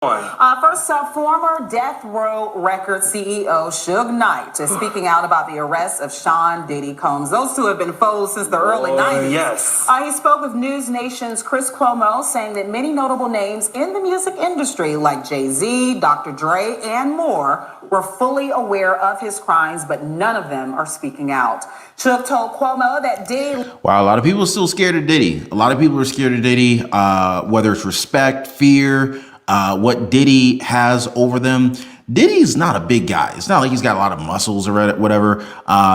First up, former Death Row Records CEO Suge Knight is speaking out about the arrest of Sean Diddy Combs. Those two have been foes since the early 90s. Yes. He spoke with News Nation's Chris Cuomo, saying that many notable names in the music industry, like Jay-Z, Dr. Dre, and more, were fully aware of his crimes, but none of them are speaking out. Suge told Cuomo that Diddy... Wow, a lot of people are still scared of Diddy. A lot of people are scared of Diddy, whether it's respect, fear, what Diddy has over them. Diddy's not a big guy. It's not like he's got a lot of muscles or whatever.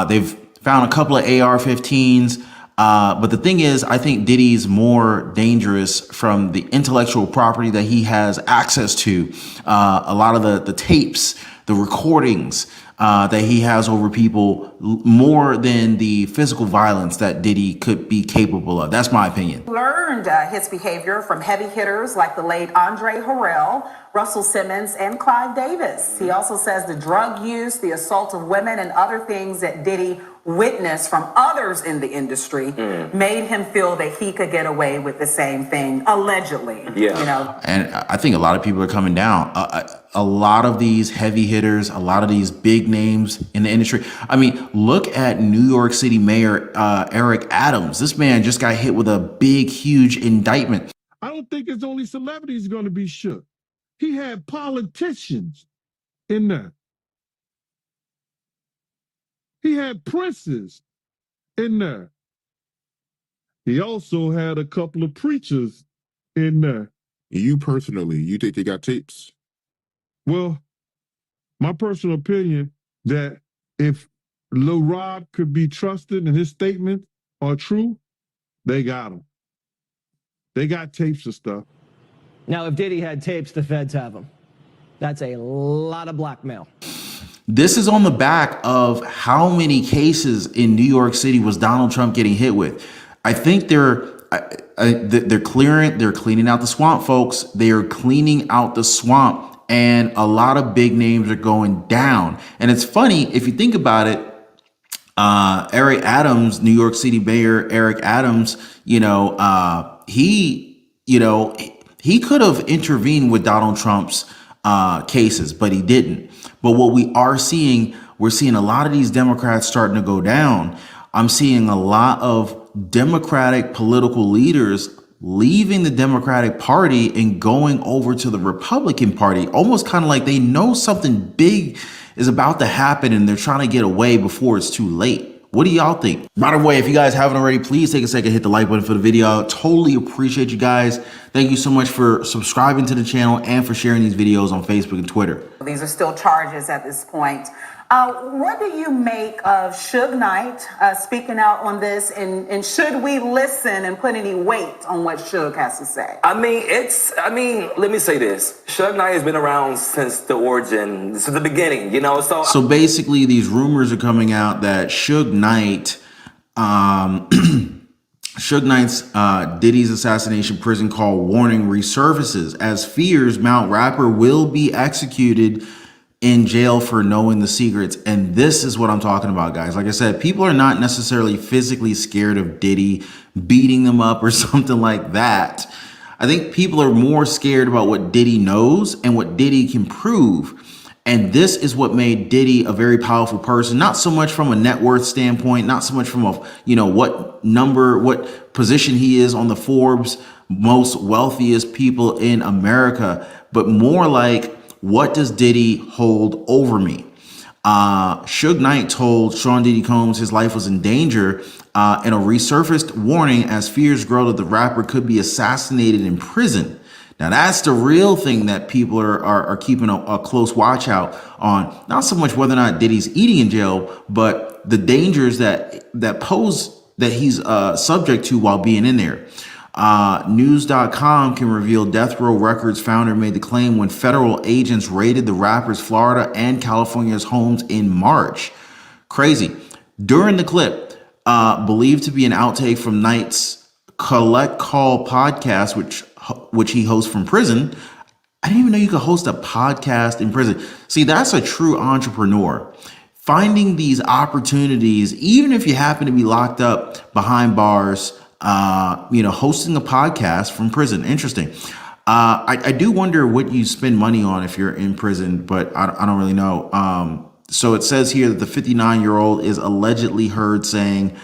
They've found a couple of AR-15s. But the thing is, I think Diddy's more dangerous from the intellectual property that he has access to. A lot of the tapes, the recordings that he has over people, more than the physical violence that Diddy could be capable of. That's my opinion. Learned his behavior from heavy hitters like the late Andre Harrell, Russell Simmons, and Clive Davis. He also says the drug use, the assault of women, and other things that Diddy witnessed from others in the industry made him feel that he could get away with the same thing, allegedly. Yeah. You know? And I think a lot of people are coming down. A lot of these heavy hitters, a lot of these big names in the industry. I mean, look at New York City Mayor Eric Adams. This man just got hit with a big, huge indictment. I don't think it's only celebrities going to be shook. He had politicians in there. He had princes in there. He also had a couple of preachers in there. You personally, you think they got tapes? Well, my personal opinion that if Lil Rob could be trusted and his statements are true, they got him. They got tapes and stuff. Now, if Diddy had tapes, the feds have them. That's a lot of blackmail. This is on the back of how many cases in New York City was Donald Trump getting hit with. I think they're cleaning out the swamp, folks. They are cleaning out the swamp, and a lot of big names are going down. And it's funny if you think about it. Eric Adams, New York City Mayor Eric Adams, he could have intervened with Donald Trump's cases, but he didn't. But what we're seeing a lot of these Democrats starting to go down. I'm seeing a lot of Democratic political leaders leaving the Democratic Party and going over to the Republican Party, almost kind of like they know something big is about to happen and they're trying to get away before it's too late. What do y'all think? By the way, if you guys haven't already, please take a second, hit the like button for the video. I totally appreciate you guys. Thank you so much for subscribing to the channel and for sharing these videos on Facebook and Twitter. These are still charges at this point. What do you make of Suge Knight speaking out on this, and should we listen and put any weight on what Suge has to say? I mean, let me say this. Suge Knight has been around since the origin, since the beginning, So basically, these rumors are coming out that Suge Knight, Suge Knight's Diddy's assassination prison call warning resurfaces as fears mount rapper will be executed in jail for knowing the secrets. And this is what I'm talking about, guys. Like I said, people are not necessarily physically scared of Diddy beating them up or something like that. I think people are more scared about what Diddy knows and what Diddy can prove. And this is what made Diddy a very powerful person, not so much from a net worth standpoint, not so much from a, what position he is on the Forbes most wealthiest people in America, but more like, what does Diddy hold over me? Suge Knight told Sean Diddy Combs his life was in danger in a resurfaced warning as fears grow that the rapper could be assassinated in prison. Now, that's the real thing that people are keeping a close watch out on. Not so much whether or not Diddy's eating in jail, but the dangers that he's subject to while being in there. News.com can reveal Death Row Records founder made the claim when federal agents raided the rapper's Florida and California's homes in March. Crazy. During the clip, believed to be an outtake from Knight's Collect Call podcast, which he hosts from prison. I didn't even know you could host a podcast in prison. See, that's a true entrepreneur. Finding these opportunities, even if you happen to be locked up behind bars, hosting a podcast from prison. Interesting. I do wonder what you spend money on if you're in prison, but I don't really know. So it says here that the 59-year-old is allegedly heard saying,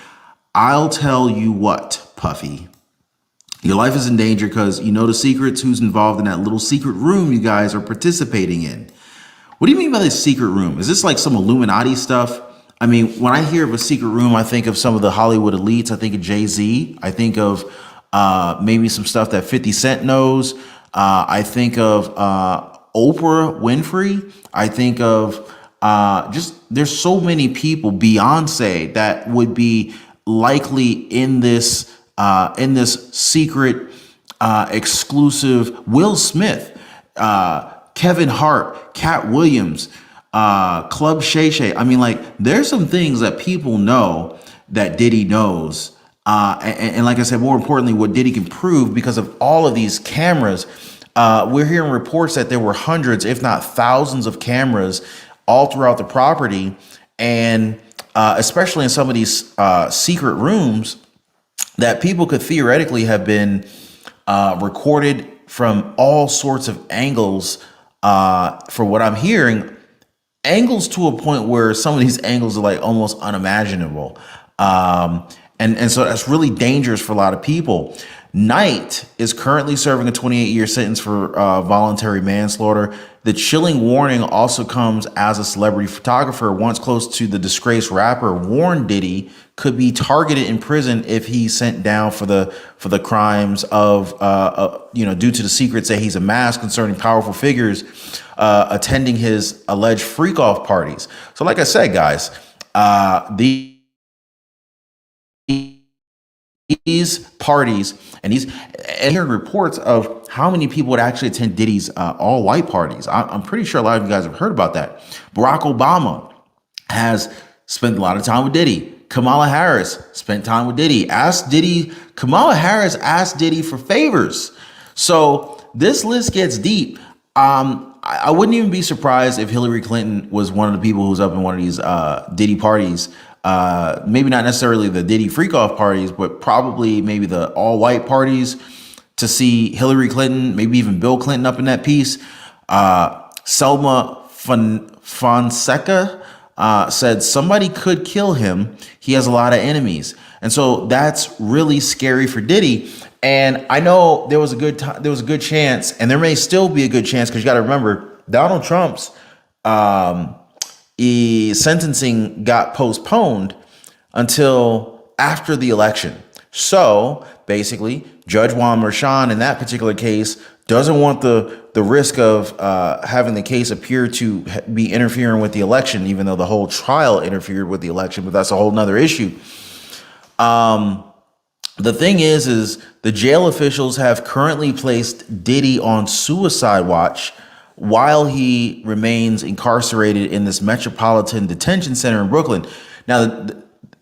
"I'll tell you what, Puffy. Your life is in danger because you know the secrets, who's involved in that little secret room you guys are participating in." What do you mean by this secret room? Is this like some Illuminati stuff? I mean, when I hear of a secret room, I think of some of the Hollywood elites. I think of Jay-Z. I think of maybe some stuff that 50 Cent knows. I think of Oprah Winfrey. I think of just there's so many people, Beyonce, that would be likely in this secret exclusive. Will Smith, Kevin Hart, Cat Williams, Club Shay Shay. I mean, like, there's some things that people know that Diddy knows. And like I said, more importantly, what Diddy can prove because of all of these cameras. We're hearing reports that there were hundreds, if not thousands of cameras all throughout the property. And especially in some of these secret rooms that people could theoretically have been recorded from all sorts of angles. For what I'm hearing, angles to a point where some of these angles are like almost unimaginable. And so that's really dangerous for a lot of people. Knight is currently serving a 28-year sentence for voluntary manslaughter. The chilling warning also comes as a celebrity photographer once close to the disgraced rapper warned Diddy could be targeted in prison if he's sent down for the crimes of due to the secrets that he's amassed concerning powerful figures attending his alleged freak-off parties. So like I said, guys, these parties and hearing reports of how many people would actually attend Diddy's all-white parties. I'm pretty sure a lot of you guys have heard about that. Barack Obama has spent a lot of time with Diddy. Kamala Harris spent time with Diddy. Kamala Harris asked Diddy for favors. So this list gets deep. I wouldn't even be surprised if Hillary Clinton was one of the people who was up in one of these Diddy parties. Maybe not necessarily the Diddy freak-off parties, but probably maybe the all-white parties to see Hillary Clinton, maybe even Bill Clinton up in that piece. Selma Fonseca said somebody could kill him. He has a lot of enemies. And so that's really scary for Diddy. And I know there was a good chance, and there may still be a good chance, because you got to remember, Donald Trump's sentencing got postponed until after the election. So basically, Judge Juan Merchan in that particular case doesn't want the risk of having the case appear to be interfering with the election, even though the whole trial interfered with the election. But that's a whole nother issue. The thing is the jail officials have currently placed Diddy on suicide watch while he remains incarcerated in this Metropolitan Detention Center in Brooklyn. Now,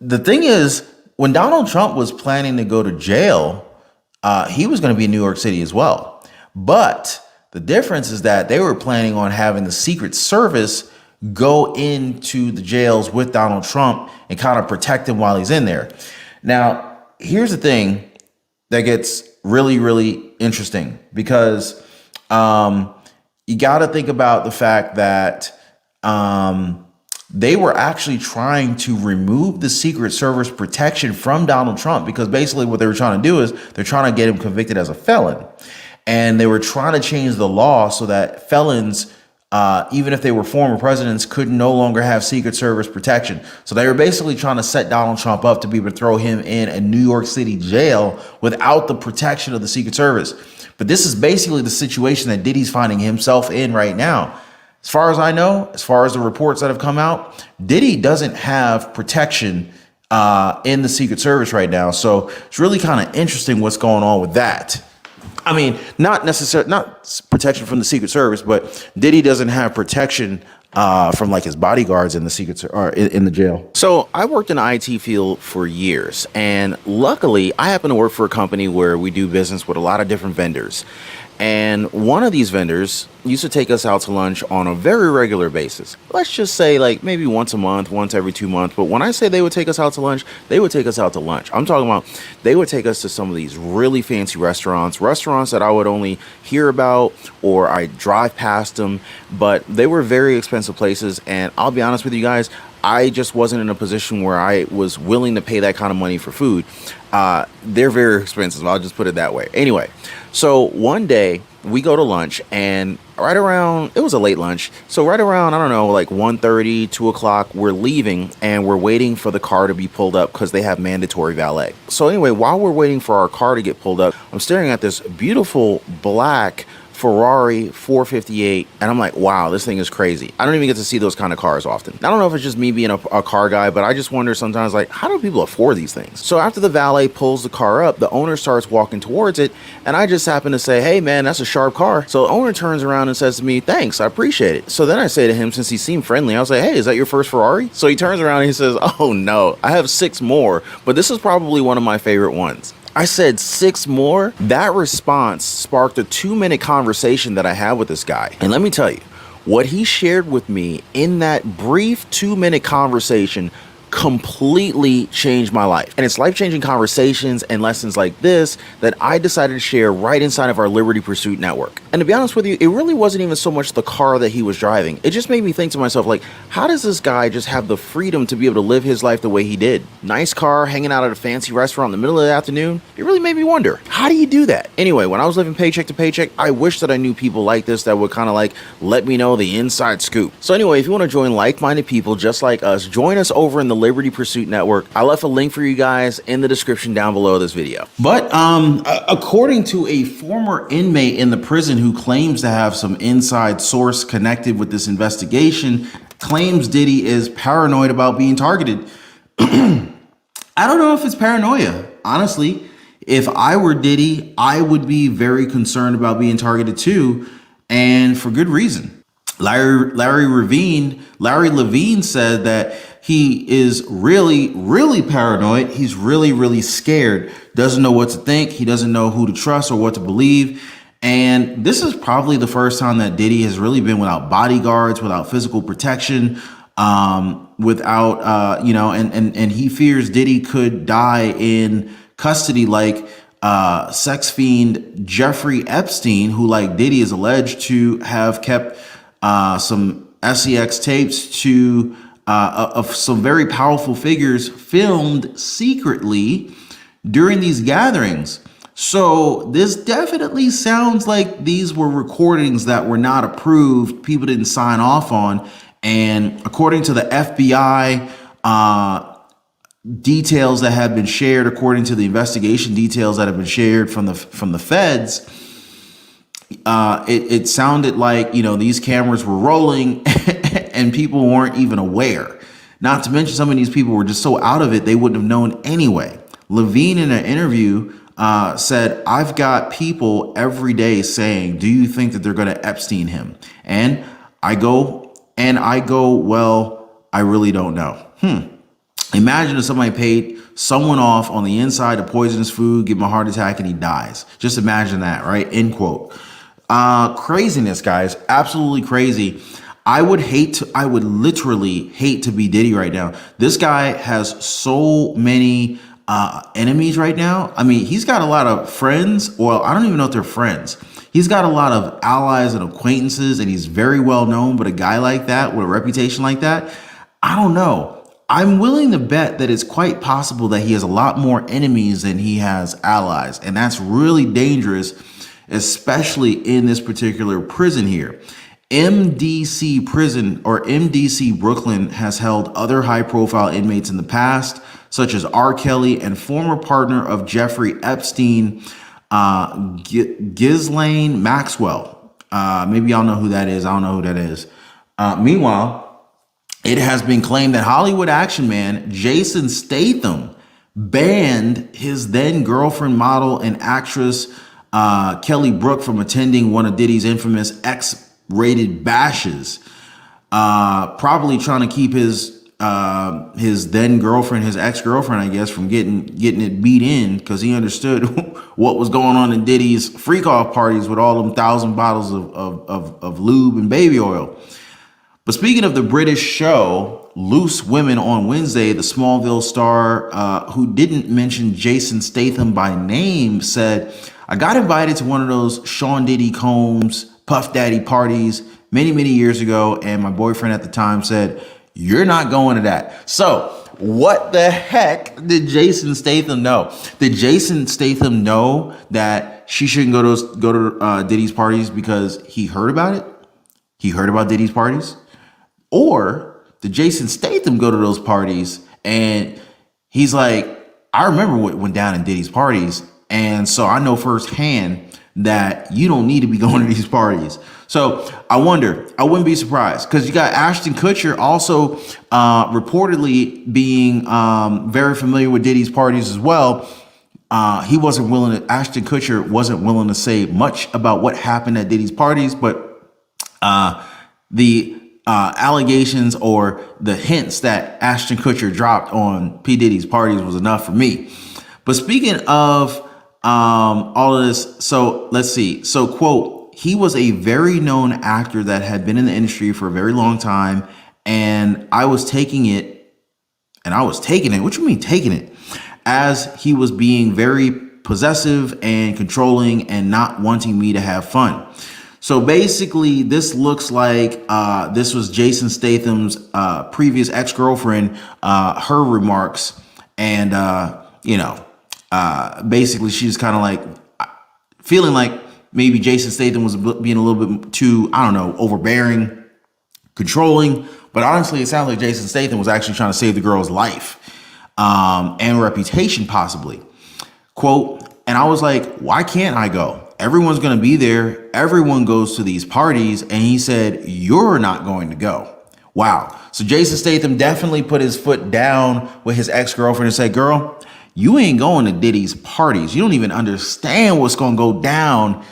the thing is, when Donald Trump was planning to go to jail, he was going to be in New York City as well. But the difference is that they were planning on having the Secret Service go into the jails with Donald Trump and kind of protect him while he's in there. Now, here's the thing that gets really, really interesting, because you got to think about the fact that they were actually trying to remove the Secret Service protection from Donald Trump, because basically what they were trying to do is they're trying to get him convicted as a felon. And they were trying to change the law so that felons, even if they were former presidents, could no longer have Secret Service protection. So they were basically trying to set Donald Trump up to be able to throw him in a New York City jail without the protection of the Secret Service. But this is basically the situation that Diddy's finding himself in right now. As far as I know, as far as the reports that have come out, Diddy doesn't have protection in the Secret Service right now. So it's really kind of interesting what's going on with that. I mean, not protection from the Secret Service, but Diddy doesn't have protection from like his bodyguards in the or in the jail. So I worked in the IT field for years, and luckily I happen to work for a company where we do business with a lot of different vendors. And one of these vendors used to take us out to lunch on a very regular basis. Let's just say like maybe once a month, once every 2 months. But when I say they would take us out to lunch, they would take us out to lunch. I'm talking about they would take us to some of these really fancy restaurants that I would only hear about or I drive past them. But they were very expensive places. And I'll be honest with you guys, I just wasn't in a position where I was willing to pay that kind of money for food. They're very expensive. I'll just put it that way. Anyway, so one day we go to lunch and right around, it was a late lunch. So right around, I don't know, like 1:30, 2 o'clock, we're leaving and we're waiting for the car to be pulled up because they have mandatory valet. So anyway, while we're waiting for our car to get pulled up, I'm staring at this beautiful black Ferrari 458 and I'm like, wow, this thing is crazy. I don't even get to see those kind of cars often. I don't know if it's just me being a car guy, but I just wonder sometimes, like, how do people afford these things? So after the valet pulls the car up, the owner starts walking towards it and I just happen to say, hey man, that's a sharp car. So the owner turns around and says to me, thanks, I appreciate it. So then I say to him, since he seemed friendly, I was like, hey, is that your first Ferrari? So he turns around and he says, oh no, I have 6 more, but this is probably one of my favorite ones. I said 6 more. That response sparked a 2-minute conversation that I had with this guy. And let me tell you, what he shared with me in that brief 2-minute conversation completely changed my life. And it's life-changing conversations and lessons like this that I decided to share right inside of our Liberty Pursuit network. And to be honest with you, it really wasn't even so much the car that he was driving. It just made me think to myself, like, how does this guy just have the freedom to be able to live his life the way he did? Nice car, hanging out at a fancy restaurant in the middle of the afternoon. It really made me wonder, how do you do that? Anyway, when I was living paycheck to paycheck, I wish that I knew people like this that would kind of like let me know the inside scoop. So anyway, if you want to join like-minded people just like us, join us over in the Liberty Pursuit Network. I left a link for you guys in the description down below this video. But according to a former inmate in the prison who claims to have some inside source connected with this investigation, claims Diddy is paranoid about being targeted. I don't know if it's paranoia. Honestly, if I were Diddy, I would be very concerned about being targeted too, and for good reason. Larry Levine said that he is really paranoid. He's really scared. Doesn't know what to think. He doesn't know who to trust or what to believe. And this is probably the first time that Diddy has really been without bodyguards, without physical protection, without, and he fears Diddy could die in custody like sex fiend Jeffrey Epstein, who, like Diddy, is alleged to have kept some SEX tapes to of some very powerful figures filmed secretly during these gatherings. So this definitely sounds like these were recordings that were not approved, people didn't sign off on. And according to the FBI details that have been shared, according to the investigation details that have been shared from the feds, it sounded like, these cameras were rolling and people weren't even aware. Not to mention, some of these people were just so out of it, they wouldn't have known anyway. Levine, in an interview, said, I've got people every day saying, do you think that they're going to Epstein him? And I go, well, I really don't know. Imagine if somebody paid someone off on the inside of poisonous food, give him a heart attack, and he dies. Just imagine that, right? End quote. Craziness, guys. Absolutely crazy. I would literally hate to be Diddy right now. This guy has so many enemies right now. I mean, he's got a lot of friends. Well, I don't even know if they're friends. He's got a lot of allies and acquaintances, and he's very well known. But a guy like that, with a reputation like that, I don't know. I'm willing to bet that it's quite possible that he has a lot more enemies than he has allies. And that's really dangerous, especially in this particular prison here. MDC prison, or MDC Brooklyn, has held other high-profile inmates in the past, such as R. Kelly and former partner of Jeffrey Epstein, Ghislaine Maxwell. Maybe y'all know who that is. I don't know who that is. Meanwhile, it has been claimed that Hollywood action man Jason Statham banned his then girlfriend, model, and actress Kelly Brook from attending one of Diddy's infamous X-rated bashes, probably trying to keep his his then girlfriend, his ex-girlfriend, I guess, from getting it beat in because he understood what was going on in Diddy's freak off parties with all them 1,000 bottles of lube and baby oil. But speaking of the British show Loose Women on Wednesday, the Smallville star who didn't mention Jason Statham by name said, I got invited to one of those Sean Diddy Combs Puff Daddy parties many, many years ago. And my boyfriend at the time said, you're not going to that. So what the heck did Jason Statham know? Did Jason Statham know that she shouldn't go to Diddy's parties because he heard about it? He heard about Diddy's parties? Or did Jason Statham go to those parties and he's like, I remember what went down in Diddy's parties, and so I know firsthand that you don't need to be going to these parties. So I wonder, I wouldn't be surprised, because you got Ashton Kutcher also reportedly being very familiar with Diddy's parties as well. Ashton Kutcher wasn't willing to say much about what happened at Diddy's parties, but the allegations or the hints that Ashton Kutcher dropped on P. Diddy's parties was enough for me. But speaking of all of this, so let's see. So, quote, he was a very known actor that had been in the industry for a very long time, and I was taking it. What you mean taking it? As he was being very possessive and controlling and not wanting me to have fun. So basically, this looks like this was Jason Statham's previous ex-girlfriend, her remarks. And, basically, she's kind of like feeling like maybe Jason Statham was being a little bit too, I don't know, overbearing, controlling. But honestly, it sounds like Jason Statham was actually trying to save the girl's life and reputation, possibly. Quote, and I was like, why can't I go? Everyone's going to be there. Everyone goes to these parties. And he said, you're not going to go. Wow. So Jason Statham definitely put his foot down with his ex-girlfriend and said, girl, you ain't going to Diddy's parties. You don't even understand what's going to go down.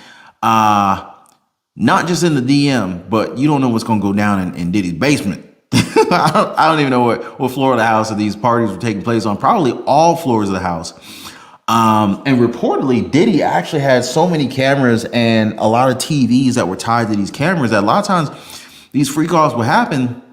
Not just in the DM, but you don't know what's going to go down in Diddy's basement. I don't even know what floor of the house of these parties were taking place on. Probably all floors of the house. And reportedly, Diddy actually had so many cameras and a lot of TVs that were tied to these cameras that a lot of times these freak offs would happen.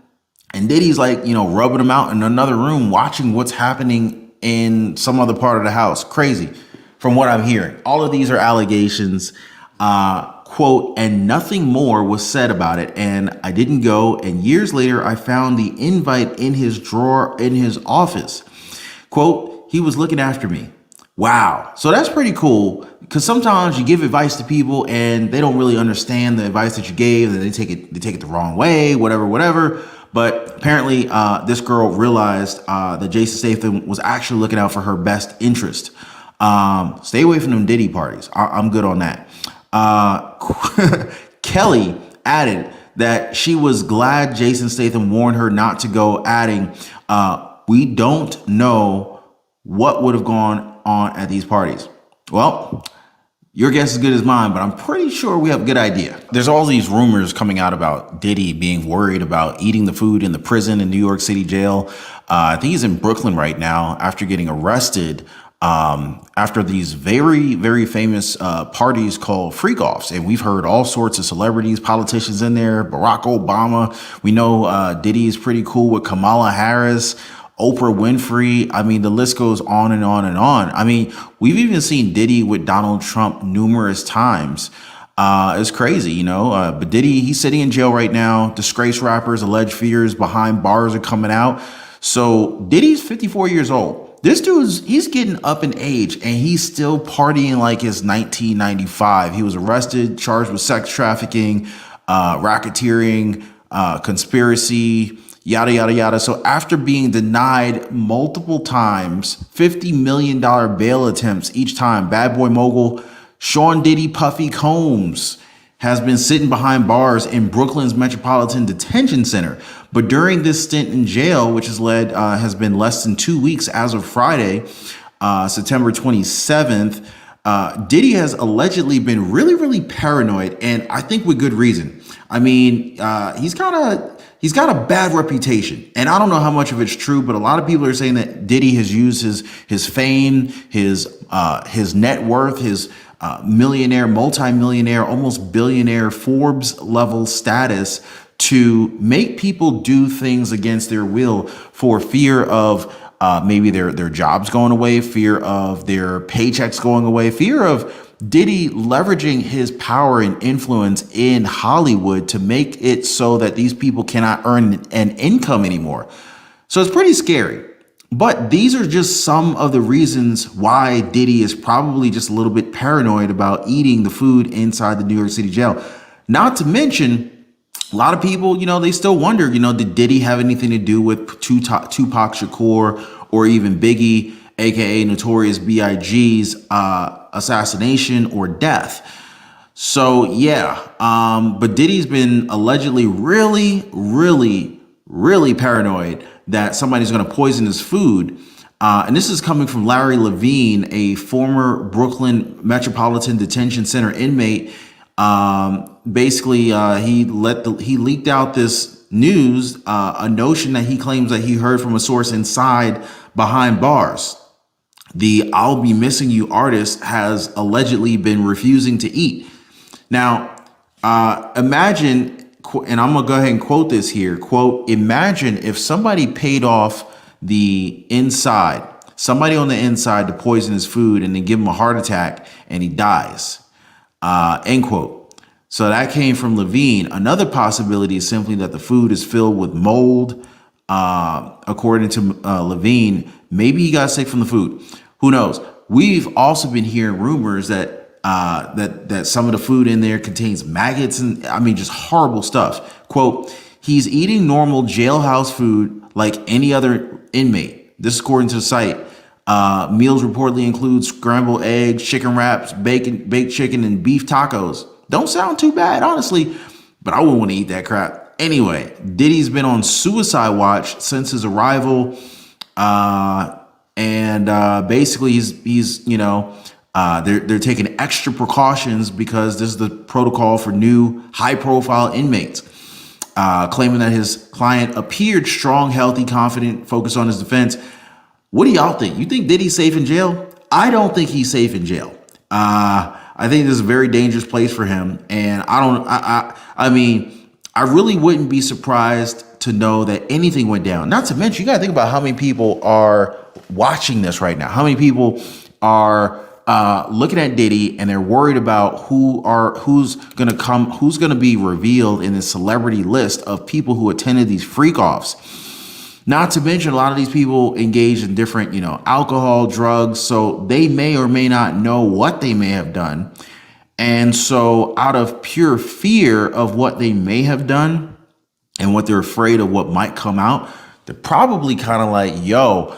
And Diddy's like, rubbing them out in another room, watching what's happening in some other part of the house. Crazy from what I'm hearing. All of these are allegations, quote, and nothing more was said about it. And I didn't go. And years later, I found the invite in his drawer in his office. Quote, he was looking after me. Wow. So that's pretty cool, because sometimes you give advice to people and they don't really understand the advice that you gave, and they take it the wrong way, whatever. But apparently this girl realized that Jason Statham was actually looking out for her best interest. Stay away from them Diddy parties. I'm good on that. Kelly added that she was glad Jason Statham warned her not to go, adding, we don't know what would have gone on at these parties. Well, your guess is good as mine, but I'm pretty sure we have a good idea. There's all these rumors coming out about Diddy being worried about eating the food in the prison in New York City jail. I think he's in Brooklyn right now after getting arrested after these very, very famous parties called freak-offs. And we've heard all sorts of celebrities, politicians in there, Barack Obama. We know Diddy is pretty cool with Kamala Harris, Oprah Winfrey. I mean, the list goes on and on and on. I mean, we've even seen Diddy with Donald Trump numerous times. It's crazy, but Diddy, he's sitting in jail right now. Disgraced rappers, alleged fears behind bars are coming out. So Diddy's 54 years old. This he's getting up in age, and he's still partying like it's 1995. He was arrested, charged with sex trafficking, racketeering, conspiracy, yada, yada, yada. So after being denied multiple times, $50 million bail attempts each time, bad boy mogul Sean Diddy Puffy Combs has been sitting behind bars in Brooklyn's Metropolitan Detention Center. But during this stint in jail, which has been less than 2 weeks as of Friday, September 27th, Diddy has allegedly been really, really paranoid, and I think with good reason. I mean, he's got a bad reputation, and I don't know how much of it's true, but a lot of people are saying that Diddy has used his fame, his net worth, his millionaire, multimillionaire, almost billionaire Forbes level status to make people do things against their will for fear of maybe their jobs going away, fear of their paychecks going away, fear of Diddy leveraging his power and influence in Hollywood to make it so that these people cannot earn an income anymore. So it's pretty scary. But these are just some of the reasons why Diddy is probably just a little bit paranoid about eating the food inside the New York City jail. Not to mention, a lot of people, they still wonder, did Diddy have anything to do with Tupac Shakur or even Biggie, aka Notorious B.I.G.'s assassination or death? So yeah, but Diddy's been allegedly really, really, really paranoid that somebody's going to poison his food. And this is coming from Larry Levine, a former Brooklyn Metropolitan Detention Center inmate. Basically, he leaked out this news, a notion that he claims that he heard from a source behind bars. The "I'll Be Missing You" artist has allegedly been refusing to eat. Now, imagine, and I'm gonna go ahead and quote this here, quote, "Imagine if somebody paid off somebody on the inside to poison his food and then give him a heart attack and he dies," end quote. So that came from Levine. Another possibility is simply that the food is filled with mold. According to Levine, maybe he got sick from the food. Who knows? We've also been hearing rumors that that some of the food in there contains maggots and just horrible stuff. Quote, "He's eating normal jailhouse food like any other inmate." This is according to the site. Meals reportedly include scrambled eggs, chicken wraps, baked chicken, and beef tacos. Don't sound too bad, honestly, but I wouldn't want to eat that crap. Anyway, Diddy's been on suicide watch since his arrival. Basically he's they're taking extra precautions because this is the protocol for new high profile inmates, claiming that his client appeared strong, healthy, confident, focused on his defense. What do y'all think? You think Diddy's safe in jail? I don't think he's safe in jail. I think this is a very dangerous place for him. And I really wouldn't be surprised to know that anything went down. Not to mention, you got to think about how many people are watching this right now. How many people are looking at Diddy and they're worried about who's going to be revealed in the celebrity list of people who attended these freak offs. Not to mention, a lot of these people engage in different, alcohol, drugs, so they may or may not know what they may have done. And so out of pure fear of what they may have done and what they're afraid of what might come out, they're probably kind of like, yo,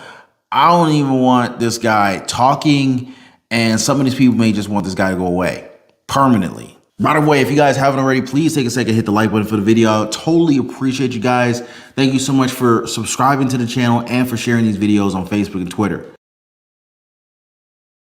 I don't even want this guy talking. And some of these people may just want this guy to go away permanently. By the way, if you guys haven't already, please take a second, hit the like button for the video. I totally appreciate you guys. Thank you so much for subscribing to the channel and for sharing these videos on Facebook and Twitter.